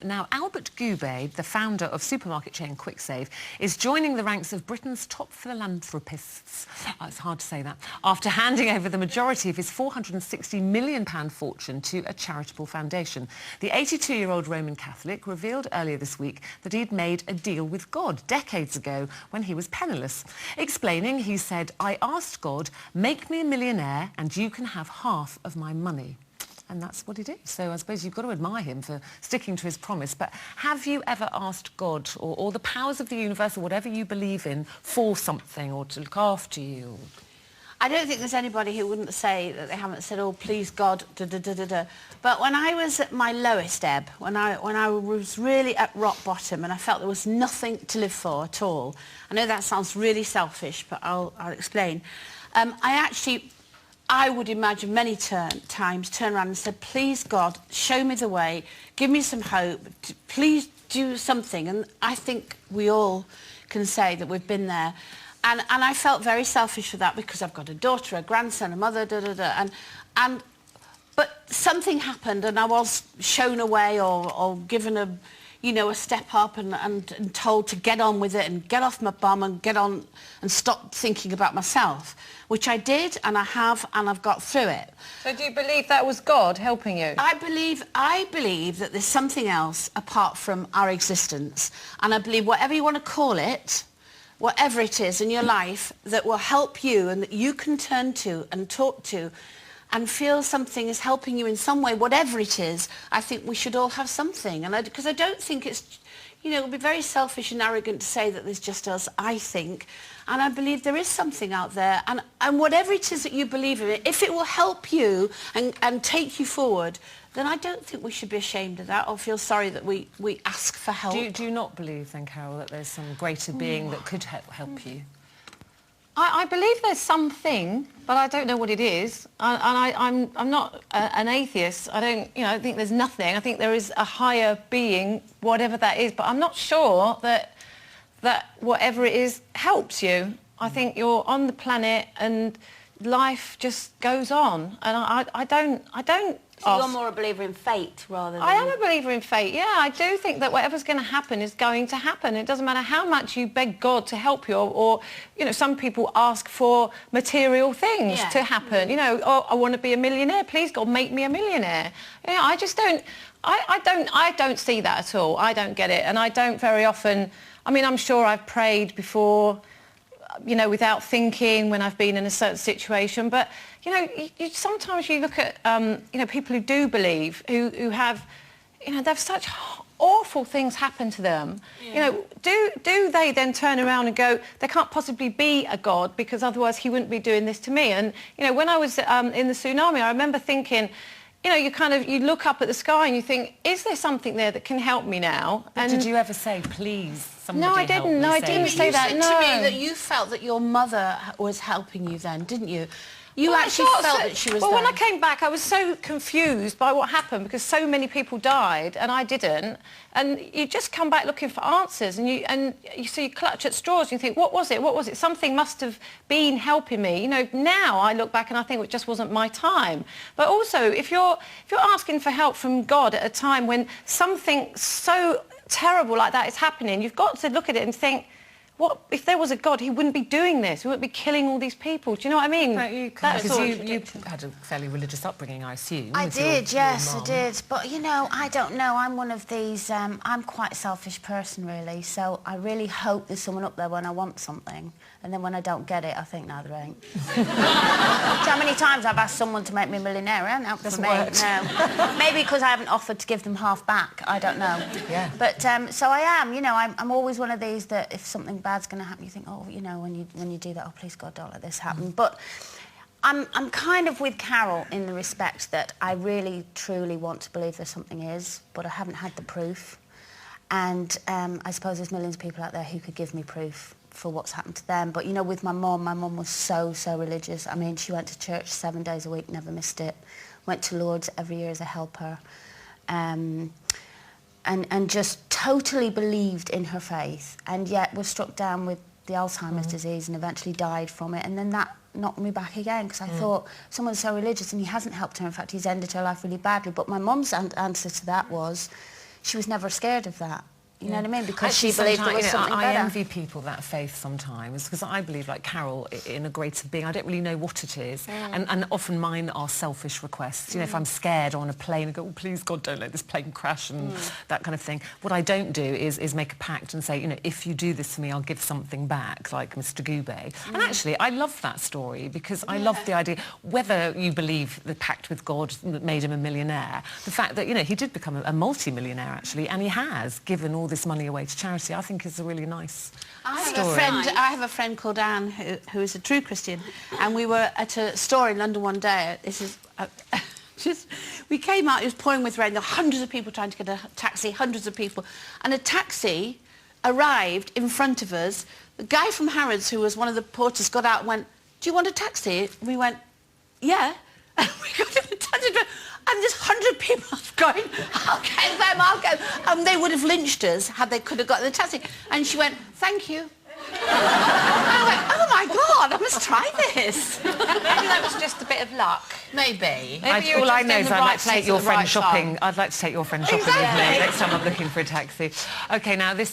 Now, Albert Goubet, the founder of supermarket chain QuickSave, is joining the ranks of Britain's top philanthropists. Oh, it's hard to say that. After handing over the majority of his £460 million fortune to a charitable foundation. The 82-year-old Roman Catholic revealed earlier this week that he'd made a deal with God decades ago when he was penniless. Explaining, he said, "I asked God, make me a millionaire and you can have half of my money." And that's what he did. So I suppose you've got to admire him for sticking to his promise. But have you ever asked God or the powers of the universe or whatever you believe in for something or to look after you? I don't think there's anybody who wouldn't say that they haven't said, "Oh, please God, da da da da da." But when I was at my lowest ebb, when I was really at rock bottom and I felt there was nothing to live for at all, I know that sounds really selfish, but I'll explain. I would imagine many times turn around and said, "Please God, show me the way, give me some hope, please do something." And I think we all can say that we've been there. And I felt very selfish for that because I've got a daughter, a grandson, a mother, da da da. But something happened and I was shown a way or given a step up and told to get on with it and get off my bum and get on and stop thinking about myself, which I did and I have, and I've got through it. So do you believe that was God helping you? I believe that there's something else apart from our existence, and I believe whatever you want to call it, whatever it is in your life that will help you and that you can turn to and talk to and feel something is helping you in some way, whatever it is, I think we should all have something. And because I don't think it's, it would be very selfish and arrogant to say that there's just us, I think. And I believe there is something out there. And whatever it is that you believe in, if it will help you and take you forward, then I don't think we should be ashamed of that or feel sorry that we ask for help. Do you not believe, then, Carol, that there's some greater being that could help you? I believe there's something, but I don't know what it is. I'm not an atheist. I don't think there's nothing. I think there is a higher being, whatever that is. But I'm not sure that whatever it is helps you. I think you're on the planet and life just goes on. And I don't. So you're more a believer in fate rather than... I am a believer in fate, yeah. I do think that whatever's going to happen is going to happen. It doesn't matter how much you beg God to help you or some people ask for material things to happen. Oh, I want to be a millionaire. Please, God, make me a millionaire. I just don't... I don't see that at all. I don't get it. And I don't very often... I mean, I'm sure I've prayed before, without thinking when I've been in a certain situation. But, sometimes you look at, people who do believe, who have, they have such awful things happen to them. Yeah. Do they then turn around and go, there can't possibly be a God because otherwise he wouldn't be doing this to me? And, when I was in the tsunami, I remember thinking, you look up at the sky and you think, is there something there that can help me now? And did you ever say, please, somebody No, I didn't. help me? No, I didn't say that. You said to me that you felt that your mother was helping you then, didn't you? You actually felt that she was there. Well, when I came back, I was so confused by what happened because so many people died and I didn't. And you just come back looking for answers and you clutch at straws and you think, what was it? What was it? Something must have been helping me. Now I look back and I think it just wasn't my time. But also, if you're asking for help from God at a time when something so terrible like that is happening, you've got to look at it and think, what if there was a God? He wouldn't be doing this. He wouldn't be killing all these people. Do you know what I mean? Because you had a fairly religious upbringing, I assume. I did, yes, I did. But, I don't know. I'm one of these... I'm quite a selfish person, really. So I really hope there's someone up there when I want something. And then when I don't get it, I think, no, there ain't. How many times I've asked someone to make me a millionaire? It hasn't helped for me. No. Maybe because I haven't offered to give them half back. I don't know. Yeah. But, so I am, I'm always one of these that if something bad's going to happen, you think, oh, when you do that, oh, please, God, don't let this happen. But I'm kind of with Carol in the respect that I really, truly want to believe there's something is, but I haven't had the proof. And I suppose there's millions of people out there who could give me proof for what's happened to them. But, my mum was so religious. I mean, she went to church 7 days a week, never missed it. Went to Lourdes every year as a helper. And just totally believed in her faith, and yet was struck down with the Alzheimer's disease and eventually died from it. And then that knocked me back again because I thought, someone's so religious and he hasn't helped her. In fact, he's ended her life really badly. But my mum's answer to that was, she was never scared of that. You know what I mean? Because Actually, she believed there was something I better. envy people that faith sometimes, because I believe, like Carol, in a greater being. I don't really know what it is. And often mine are selfish requests. You know, if I'm scared on a plane, I go, oh, please, God, don't let this plane crash and that kind of thing. What I don't do is make a pact and say, you know, if you do this for me, I'll give something back, like Mr. Goubet. And actually, I love that story because I love the idea, whether you believe the pact with God that made him a millionaire, the fact that, you know, he did become a multi-millionaire, actually, and he has given all this money away to charity, I think is a really nice story. I have a friend called Anne who is a true Christian, and we were at a store in London one day. This is we came out, it was pouring with rain, there were hundreds of people trying to get a taxi, hundreds of people, and a taxi arrived in front of us. The guy from Harrods, who was one of the porters, got out and went, do you want a taxi? We went, yeah. And we got in the taxi, and there's 100 people going, I'll get them, I'll get them. And they would have lynched us had they could have got in the taxi. And she went, thank you. I went, oh my God, I must try this. Maybe that was just a bit of luck. Maybe. All I know is I'd like to take your friend shopping. Time. I'd like to take your friend shopping with me next time I'm looking for a taxi. OK, now this